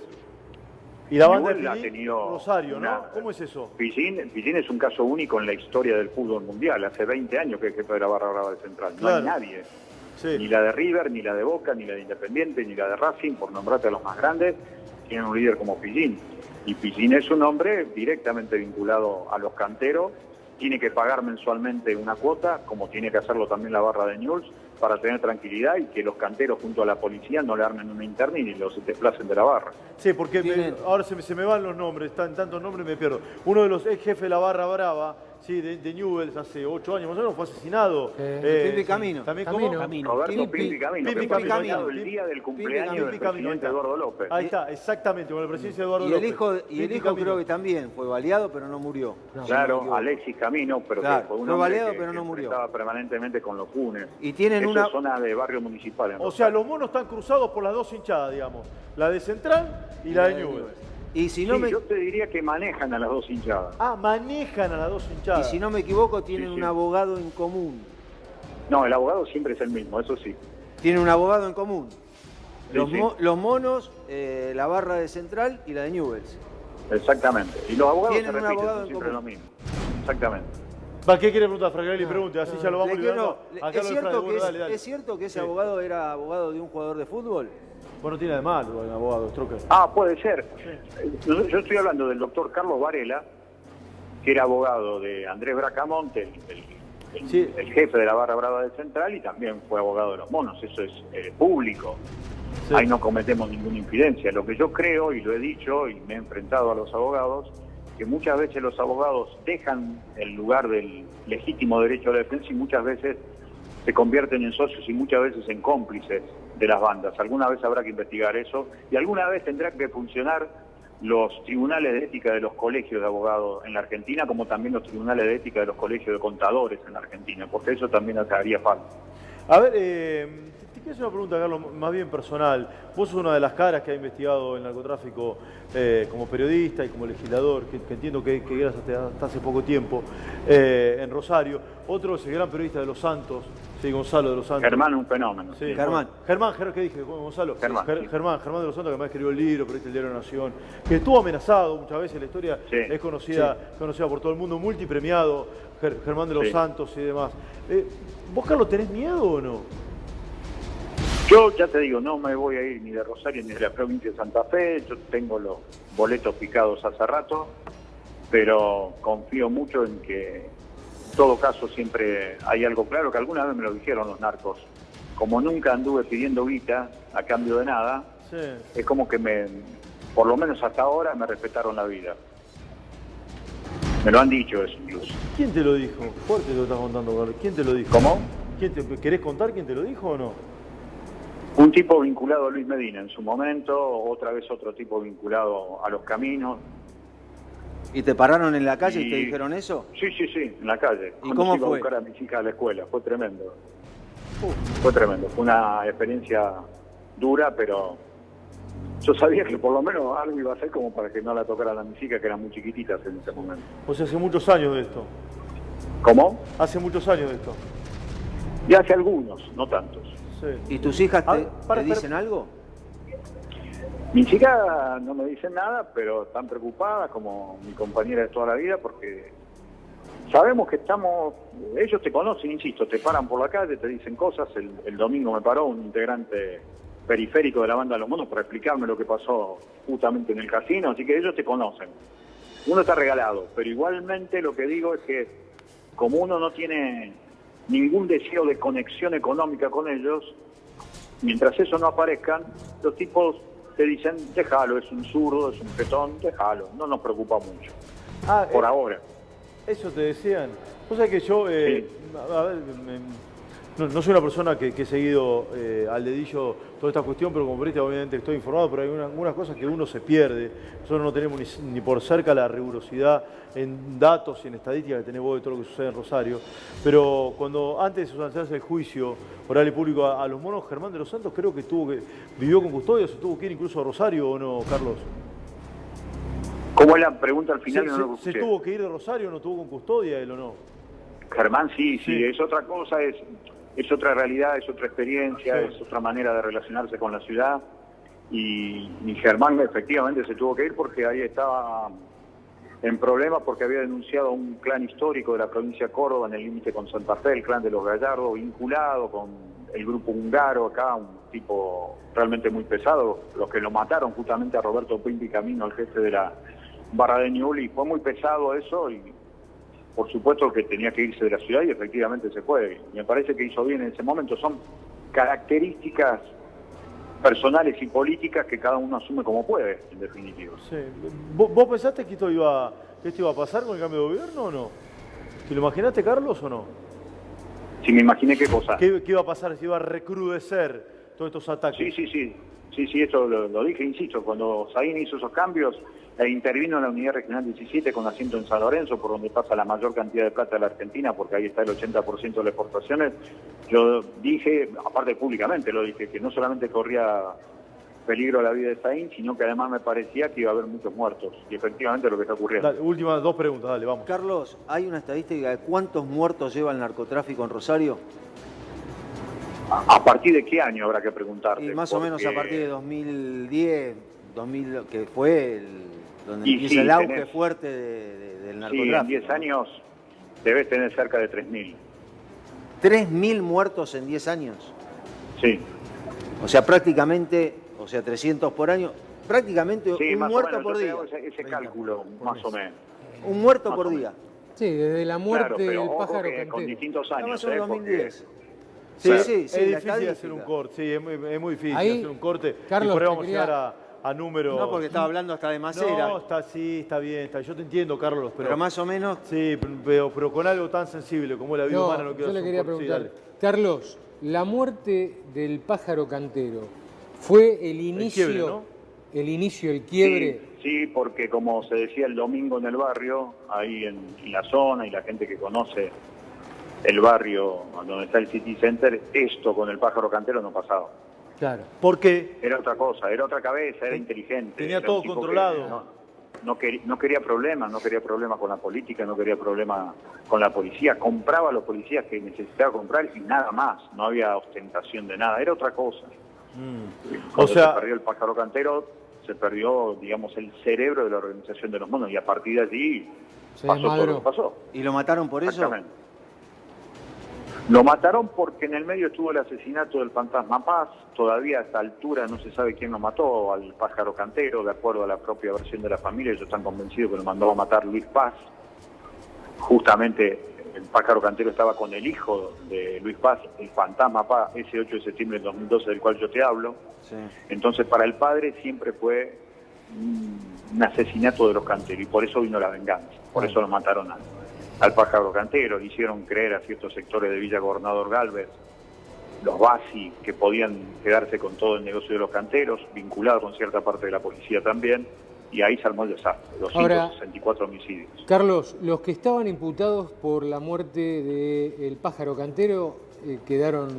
Y la banda Newell's ha de Pillín, tenido Rosario, una- ¿no? ¿Cómo es eso? Pillín es un caso único en la historia del fútbol mundial. Hace 20 años que es jefe de la barra brava de Central. No Claro. hay nadie. Sí. Ni la de River, ni la de Boca, ni la de Independiente, ni la de Racing, por nombrarte a los más grandes, tienen un líder como Pillín. Y Pillín es un hombre directamente vinculado a los canteros, tiene que pagar mensualmente una cuota, como tiene que hacerlo también la barra de Newell's, para tener tranquilidad y que los canteros junto a la policía no le armen una interna y ni los desplacen de la barra. Sí, porque Tienen- ahora se me van los nombres, tantos nombres me pierdo. Uno de los ex jefes de la Barra Brava Sí, de Newell's hace 8 años más o menos, fue asesinado. Pimpi Camino. ¿También Camino. cómo? Roberto Pimpi Camino, Pimpi que fue Camino, asesinado el Pimpi día del cumpleaños del Camino, presidente Eduardo López. Ahí está, exactamente, con la presidencia de Eduardo Y López. el hijo creo que también fue baleado, pero no murió. Claro, Alexis Camino, pero Claro, que fue un fue hombre baleado, que, pero no que murió. estaba permanentemente con los funes. Y tienen Eso una... es zona de barrio municipal. O sea, los monos están cruzados por las dos hinchadas, digamos. La de Central y la de Newell's. Y si no Sí, me... yo te diría que manejan a las dos hinchadas. Ah, manejan a las dos Y hinchadas. si no me equivoco, tienen Sí, sí. un abogado en común. No, el abogado siempre es el mismo, eso sí. Tienen un abogado en común. Sí, Los, sí. los monos, la barra de Central y la de Newell's. Exactamente. Y los abogados se Tienen un repiten, abogado son en siempre lo común. mismo. Exactamente. ¿Para qué quiere preguntar, Fragarelli? Pregunte, así ya lo vamos Le quiero- liberando. Acá ¿Es lo de cierto, Fraga. que Bueno, dale, dale. ¿Es cierto que ese Sí. abogado era abogado de un jugador de fútbol? Bueno, tiene de mal, el abogado, Stroker. Ah, puede ser. Yo estoy hablando del doctor Carlos Varela, que era abogado de Andrés Bracamonte, Sí. el jefe de la barra brava de Central, y también fue abogado de los monos. Eso es público. Sí. Ahí no cometemos ninguna infidencia. Lo que yo creo, y lo he dicho, y me he enfrentado a los abogados, que muchas veces los abogados dejan el lugar del legítimo derecho a la defensa y muchas veces se convierten en socios y muchas veces en cómplices de las bandas. Alguna vez habrá que investigar eso y alguna vez tendrán que funcionar los tribunales de ética de los colegios de abogados en la Argentina, como también los tribunales de ética de los colegios de contadores en la Argentina, porque eso también haría falta. A ver, te quiero hacer una pregunta, Carlos, más bien personal. Vos sos una de las caras que ha investigado el narcotráfico como periodista y como legislador, que entiendo que eras hasta hace poco tiempo en Rosario. Otro es el gran periodista de Los Santos, sí, Gonzalo de Los Santos. Germán, un fenómeno. Sí, Germán. ¿qué dije? Gonzalo. Germán, sí. Germán de Los Santos, que además escribió el libro, periodista del Diario Nación, que estuvo amenazado muchas veces, la historia Sí. es conocida por todo el mundo, multipremiado, Germán de Los Sí. Santos y demás. ¿Vos, Carlos, tenés miedo o no? Yo ya te digo, no me voy a ir ni de Rosario ni de la provincia de Santa Fe, yo tengo los boletos picados hace rato, pero confío mucho en que en todo caso siempre hay algo claro, que alguna vez me lo dijeron los narcos. Como nunca anduve pidiendo guita a cambio de nada, Sí. es como que por lo menos hasta ahora, me respetaron la vida. Me lo han dicho eso incluso. ¿Quién te lo dijo? Fuerte te lo estás contando, Carlos. ¿Quién te lo dijo? ¿Cómo? ¿Querés contar quién te lo dijo o no? Un tipo vinculado a Luis Medina en su momento, otra vez otro tipo vinculado a Los Caminos. ¿Y te pararon en la calle y te Y- dijeron eso? Sí, en la calle. ¿Y Cuando cómo se iba fue? a buscar a mis hijas a la escuela, fue tremendo. Fue tremendo, fue una experiencia dura, pero yo sabía que por lo menos algo iba a hacer como para que no la tocaran a mis hijas, que eran muy chiquititas en ese momento. O sea, hace muchos años de esto. ¿Cómo? Hace muchos años de esto. Y hace algunos, no tantos. Sí. ¿Y tus hijas Ah, te para- dicen algo? Mis chicas no me dicen nada, pero están preocupadas, como mi compañera de toda la vida, porque sabemos que ellos te conocen, insisto, te paran por la calle, te dicen cosas. El domingo me paró un integrante periférico de la banda de los monos para explicarme lo que pasó justamente en el casino, así que ellos te conocen. Uno está regalado, pero igualmente lo que digo es que como uno no tiene ningún deseo de conexión económica con ellos, mientras eso no aparezcan, los tipos te dicen, déjalo, es un zurdo, es un petón, déjalo, no nos preocupa mucho, Ah, por ahora. eso te decían. Vos sabés que yo, Sí. a ver, no soy una persona que he seguido al dedillo toda esta cuestión, pero como periodista obviamente estoy informado, pero hay algunas cosas que uno se pierde. Nosotros no tenemos ni por cerca la rigurosidad en datos y en estadísticas que tenés vos de todo lo que sucede en Rosario. Pero cuando antes de sustanciarse el juicio oral y público a los monos, Germán de los Santos creo que vivió con custodia, se tuvo que ir incluso a Rosario, ¿o no, Carlos? ¿Cómo es la pregunta al final? No lo ¿Se escuché. tuvo que ir de Rosario, no tuvo con custodia él o no? Germán, sí, Sí. es otra cosa, es otra realidad, es otra experiencia, Sí. es otra manera de relacionarse con la ciudad. Y Germán efectivamente se tuvo que ir porque ahí estaba en problemas porque había denunciado a un clan histórico de la provincia de Córdoba en el límite con Santa Fe, el clan de los Gallardo, vinculado con el grupo húngaro acá, un tipo realmente muy pesado, los que lo mataron justamente a Roberto Pimpi Camino, el jefe de la barra de Newell's, y fue muy pesado eso y por supuesto que tenía que irse de la ciudad y efectivamente se fue. Y me parece que hizo bien en ese momento. Son características personales y políticas que cada uno asume como puede, en definitiva. Sí. ¿Vos pensaste que esto iba a pasar con el cambio de gobierno o no? ¿Te lo imaginaste, Carlos, o no? Si me imaginé qué cosa. ¿Qué iba a pasar si iba a recrudecer todos estos ataques? Sí, esto lo dije, insisto, cuando Saín hizo esos cambios e intervino en la Unidad Regional 17 con asiento en San Lorenzo, por donde pasa la mayor cantidad de plata de la Argentina, porque ahí está el 80% de las exportaciones, yo dije, aparte públicamente lo dije, que no solamente corría peligro a la vida de Saín, sino que además me parecía que iba a haber muchos muertos, y efectivamente es lo que está ocurriendo. Dale, últimas 2 preguntas, dale, vamos. Carlos, ¿hay una estadística de cuántos muertos lleva el narcotráfico en Rosario? ¿A partir de qué año habrá que preguntarte? Y más o menos a partir de 2010, 2000, que fue donde empieza el auge fuerte del narcotráfico. Sí, en 10 años debes tener cerca de 3.000. ¿3.000 muertos en 10 años? Sí. O sea, prácticamente, 300 por año, prácticamente un muerto por día. Ese cálculo, más o menos. Un muerto por día. Sí, desde la muerte del pájaro cantero. Con distintos años. Más o menos 2010. Sí, es difícil hacer un corte, sí, es muy difícil hacer un corte. Carlos, y por ahí vamos a llegar a números. No, porque estaba hablando hasta de Macera. No, está bien. Yo te entiendo, Carlos, pero más o menos. Sí, pero con algo tan sensible como la vida humana no quiero yo le quería preguntar, sí, Carlos, la muerte del pájaro cantero fue el inicio, el quiebre. Sí, porque como se decía el domingo en el barrio, ahí en la zona y la gente que conoce el barrio donde está el City Center, esto con el pájaro cantero no pasaba. Claro. ¿Por qué? Era otra cosa, era otra cabeza, era inteligente. Tenía era todo controlado. No quería problemas, con la política, no quería problemas con la policía. Compraba a los policías que necesitaba comprar y nada más. No había ostentación de nada, era otra cosa. Cuando se perdió el pájaro cantero, se perdió, digamos, el cerebro de la organización de los monos y a partir de allí pasó todo lo que pasó. ¿Y lo mataron por eso? Lo mataron porque en el medio estuvo el asesinato del fantasma Paz. Todavía a esta altura no se sabe quién lo mató al pájaro cantero, de acuerdo a la propia versión de la familia. Ellos están convencidos que lo mandó a matar Luis Paz. Justamente el pájaro cantero estaba con el hijo de Luis Paz, el fantasma Paz, ese 8 de septiembre del 2012 del cual yo te hablo. Sí. Entonces para el padre siempre fue un asesinato de los canteros y por eso vino la venganza. Por eso lo mataron al pájaro cantero, le hicieron creer a ciertos sectores de Villa Gobernador Galvez, los Bassi, que podían quedarse con todo el negocio de los canteros, vinculados con cierta parte de la policía también, y ahí se armó el desastre, 264 homicidios. Carlos, los que estaban imputados por la muerte del pájaro cantero quedaron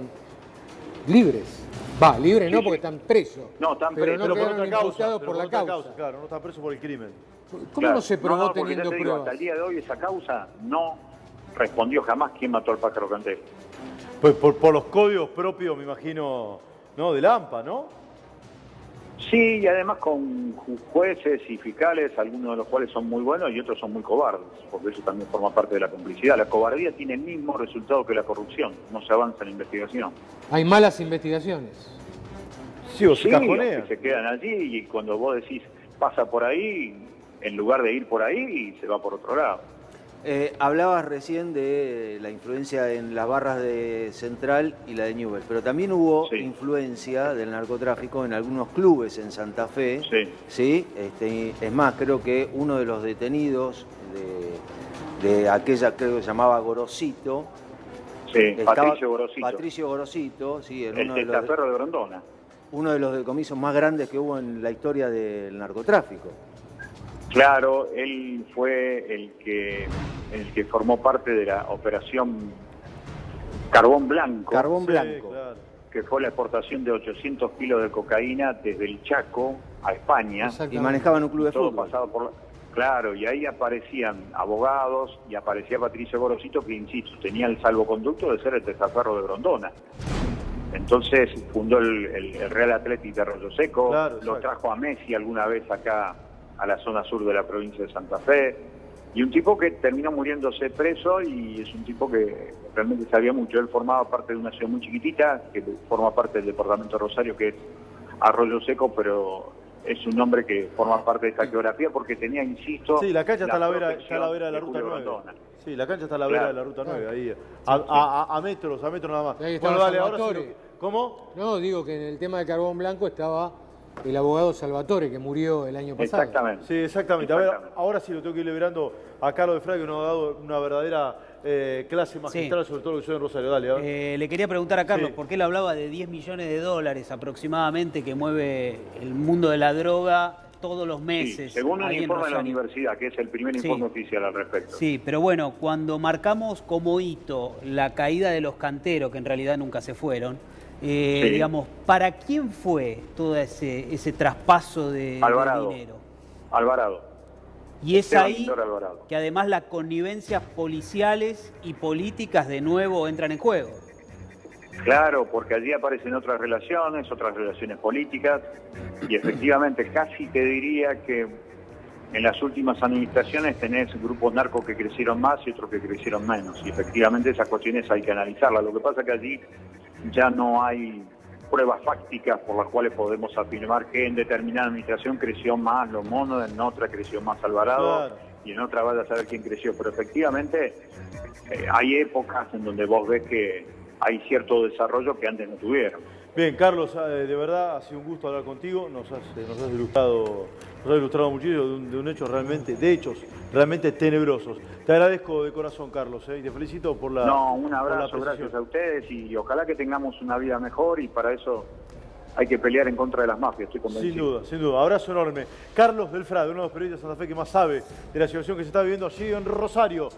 libres. Libres no, porque están presos. No, están presos. Pero no por otra imputados por la causa. Claro, no están presos por el crimen. ¿Cómo no se probó teniendo pruebas? Hasta el día de hoy esa causa no respondió jamás quién mató al pájaro cantero. Pues por los códigos propios, me imagino, ¿no? Del AMPA, ¿no? Sí, y además con jueces y fiscales, algunos de los cuales son muy buenos y otros son muy cobardes, porque eso también forma parte de la complicidad. La cobardía tiene el mismo resultado que la corrupción, no se avanza en la investigación. Hay malas investigaciones. Sí, o se cajonean. Se quedan allí y cuando vos decís pasa por ahí, en lugar de ir por ahí, se va por otro lado. Hablabas recién de la influencia en las barras de Central y la de Newell's, pero también hubo influencia del narcotráfico en algunos clubes en Santa Fe. Sí. Es más, creo que uno de los detenidos de aquella, creo que se llamaba Gorosito. Sí, Patricio Gorosito. Patricio Gorosito, sí. El testaferro de Grondona. Uno de los decomisos más grandes que hubo en la historia del narcotráfico. Claro, él fue el que formó parte de la operación Carbón Blanco. Carbón Blanco. Claro. Que fue la exportación de 800 kilos de cocaína desde el Chaco a España. Y manejaban un club de fútbol. Pasado por... Claro, y ahí aparecían abogados y aparecía Patricio Gorosito, que, insisto, tenía el salvoconducto de ser el testaferro de Grondona. Entonces fundó el Real Atlético de Arroyo Seco, lo trajo a Messi alguna vez acá a la zona sur de la provincia de Santa Fe, y un tipo que terminó muriéndose preso, y es un tipo que realmente sabía mucho. Él formaba parte de una ciudad muy chiquitita, que forma parte del departamento de Rosario, que es Arroyo Seco, pero es un hombre que forma parte de esta geografía porque tenía, insisto... Sí, la cancha está a la vera de la Ruta 9. Sí, la cancha está a la vera de la Ruta 9, ahí, a metros nada más. Bueno, dale, ahora sí. ¿Cómo? No, digo que en el tema de Carbón Blanco estaba el abogado Salvatore, que murió el año pasado. Sí, exactamente. A ver, ahora sí lo tengo que ir liberando a Carlos de Frade, que nos ha dado una verdadera clase magistral, sobre todo lo que sucede en Rosario. Dale, a ver. Le quería preguntar a Carlos, porque él hablaba de 10 millones de dólares aproximadamente que mueve el mundo de la droga todos los meses. Sí, según un ahí en informe de la Rosario. universidad, que es el primer informe oficial al respecto. Sí, pero bueno, cuando marcamos como hito la caída de los canteros, que en realidad nunca se fueron, digamos, ¿para quién fue todo ese traspaso de dinero? Alvarado. Y es Esteban ahí Pintor Alvarado. que además las connivencias policiales y políticas de nuevo entran en juego. Claro, porque allí aparecen otras relaciones políticas, y efectivamente casi te diría que en las últimas administraciones tenés grupos narcos que crecieron más y otros que crecieron menos, y efectivamente esas cuestiones hay que analizarlas. Lo que pasa es que allí ya no hay pruebas fácticas por las cuales podemos afirmar que en determinada administración creció más Los Monos, en otra creció más Alvarado, claro, y en otra vaya a saber quién creció. Pero efectivamente hay épocas en donde vos ves que hay cierto desarrollo que antes no tuvieron. Bien, Carlos, de verdad ha sido un gusto hablar contigo. Nos has ilustrado muchísimo de un hecho realmente, de hechos realmente tenebrosos. Te agradezco de corazón, Carlos, y te felicito por la... No, un abrazo, gracias a ustedes, y ojalá que tengamos una vida mejor, y para eso hay que pelear en contra de las mafias, estoy convencido. Sin duda, sin duda. Abrazo enorme. Carlos Del Frade, uno de los periodistas de Santa Fe que más sabe de la situación que se está viviendo allí en Rosario.